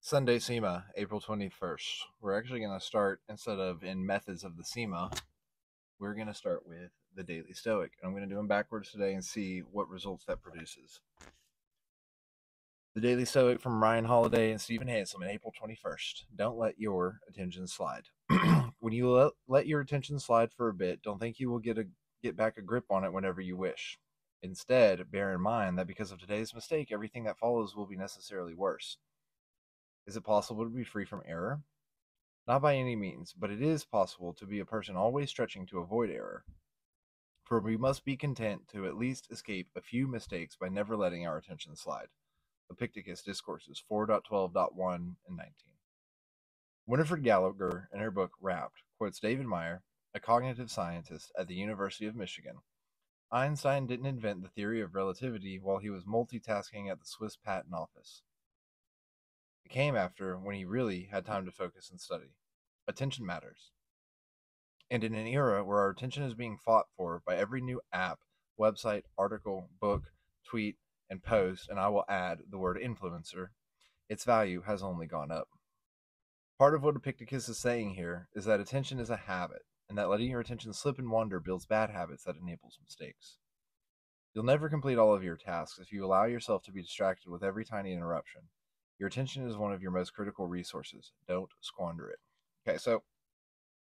Sunday Sima, April 21st. We're actually going to start, instead of in methods of the Sima, we're going to start with the Daily Stoic. And I'm going to do them backwards today and see what results that produces. The Daily Stoic from Ryan Holiday and Stephen Hanselman, April 21st. Don't let your attention slide. When you let your attention slide for a bit, don't think you will get back a grip on it whenever you wish. Instead, bear in mind that because of today's mistake, everything that follows will be necessarily worse. Is it possible to be free from error? Not by any means, but it is possible to be a person always stretching to avoid error. For we must be content to at least escape a few mistakes by never letting our attention slide. Epictetus Discourses 4.12.1 and 19. Winifred Gallagher, in her book Wrapped, quotes David Meyer, a cognitive scientist at the University of Michigan. Einstein didn't invent the theory of relativity while he was multitasking at the Swiss Patent Office. It came after, when he really had time to focus and study. Attention matters. And in an era where our attention is being fought for by every new app, website, article, book, tweet, and post, and I will add the word influencer, its value has only gone up. Part of what Epictetus is saying here is that attention is a habit, and that letting your attention slip and wander builds bad habits that enables mistakes. You'll never complete all of your tasks if you allow yourself to be distracted with every tiny interruption. Your attention is one of your most critical resources. Don't squander it. Okay, so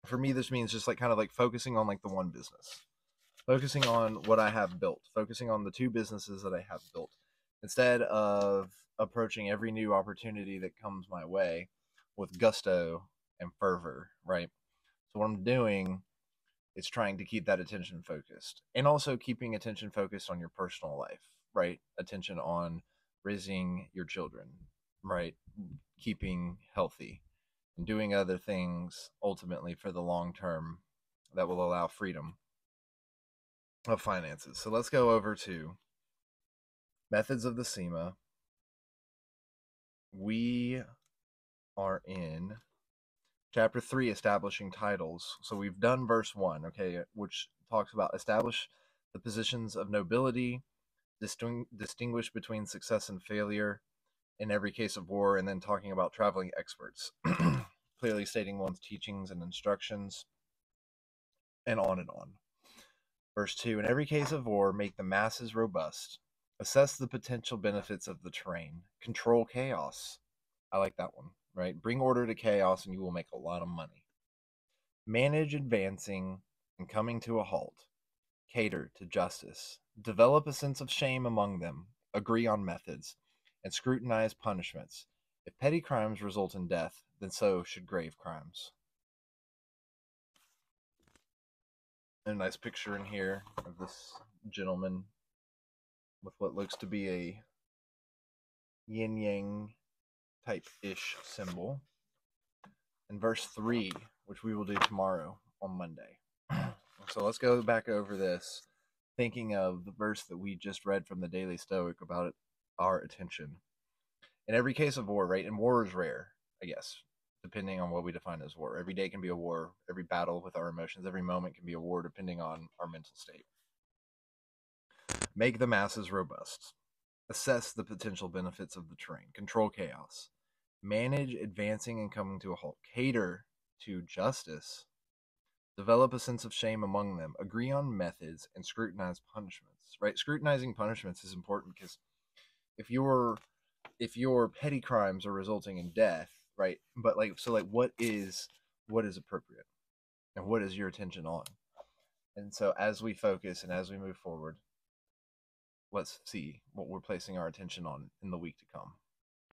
for me, this means just kind of focusing on the one business, focusing on what I have built, focusing on the two businesses that I have built, instead of approaching every new opportunity that comes my way with gusto and fervor, right? So what I'm doing is trying to keep that attention focused, and also keeping attention focused on your personal life, right? Attention on raising your children, right? Keeping healthy and doing other things ultimately for the long term that will allow freedom of finances. So let's go over to methods of the Sima. We are in chapter 3, establishing titles. So we've done verse 1, okay, which talks about establish the positions of nobility, distinguish between success and failure in every case of war, and then talking about traveling experts, clearly stating one's teachings and instructions, and on and on. Verse 2, in every case of war, make the masses robust. Assess the potential benefits of the terrain. Control chaos. I like that one, right? Bring order to chaos and you will make a lot of money. Manage advancing and coming to a halt. Cater to justice. Develop a sense of shame among them. Agree on methods. And scrutinize punishments. If petty crimes result in death, then so should grave crimes. And a nice picture in here of this gentleman with what looks to be a yin-yang type-ish symbol. And verse 3, which we will do tomorrow on Monday. So let's go back over this, thinking of the verse that we just read from the Daily Stoic about our attention. In every case of war, right? And war is rare, I guess, depending on what we define as war. Every day can be a war. Every battle with our emotions, every moment can be a war, depending on our mental state. Make the masses robust. Assess the potential benefits of the terrain. Control chaos. Manage advancing and coming to a halt. Cater to justice. Develop a sense of shame among them. Agree on methods and scrutinize punishments. Right? Scrutinizing punishments is important because if your petty crimes are resulting in death, right? But what is appropriate, and what is your attention on? And so as we focus and as we move forward, let's see what we're placing our attention on in the week to come.